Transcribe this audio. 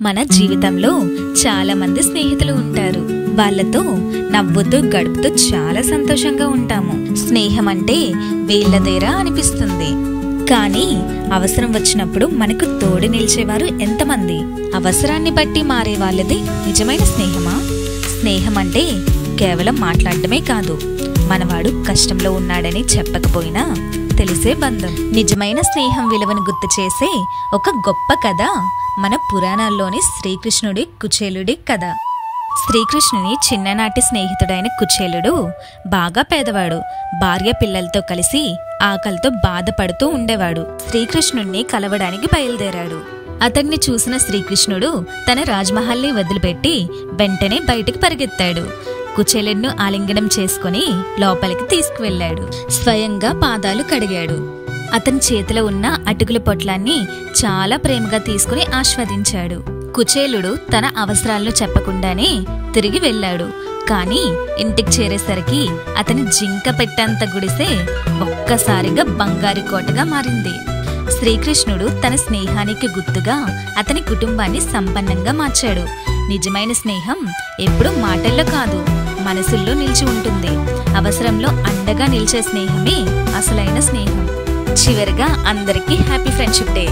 మన జీవితంలో చాలా మంది స్నేహితులు ఉంటారు. వాళ్ళతో నవ్వుతూ గడుపుతూ చాలా సంతోషంగా ఉంటాము. స్నేహం అంటే వీళ్ళదేరా అనిపిస్తుంది. కానీ అవసరం వచ్చినప్పుడు మనకు తోడు నిలిచేవారు ఎంతమంది? అవసరాన్ని బట్టి మారే వాళ్ళది నిజమైన స్నేహమా? స్నేహం అంటే కేవలం మాట్లాడటమే కాదు, మనవాడు కష్టంలో ఉన్నాడని చెప్పకపోయినా తెలిసే బంధం. నిజమైన స్నేహం విలువను గుర్తు చేసే ఒక గొప్ప కథ మన పురాణాల్లోని శ్రీకృష్ణుడి కుచేలుడి కథ. శ్రీకృష్ణుని చిన్ననాటి స్నేహితుడైన కుచేలుడు బాగా పేదవాడు. భార్య పిల్లలతో కలిసి ఆకలితో బాధపడుతూ ఉండేవాడు. శ్రీకృష్ణుణ్ణి కలవడానికి బయలుదేరాడు. అతన్ని చూసిన శ్రీకృష్ణుడు తన రాజ్మహల్ని వదిలిపెట్టి వెంటనే బయటికి పరిగెత్తాడు. కుచేలుడిని ఆలింగనం చేసుకుని లోపలికి తీసుకువెళ్లాడు. స్వయంగా పాదాలు కడిగాడు. అతని చేతిలో ఉన్న అటుకుల పొట్లాన్ని చాలా ప్రేమగా తీసుకుని ఆస్వాదించాడు. కుచేలుడు తన అవసరాలను చెప్పకుండానే తిరిగి వెళ్ళాడు. కానీ ఇంటికి చేరేసరికి అతని జింక పెట్టంత గుడిసె ఒక్కసారిగా బంగారు కోటగా మారింది. శ్రీకృష్ణుడు తన స్నేహానికి గుర్తుగా అతని కుటుంబాన్ని సంపన్నంగా మార్చాడు. నిజమైన స్నేహం ఎప్పుడూ మాటల్లో కాదు, మనసుల్లో నిలిచి ఉంటుంది. అవసరంలో అండగా నిలిచే స్నేహమే అసలైన స్నేహం. చివరిగా అందరికీ హ్యాపీ ఫ్రెండ్షిప్ డే.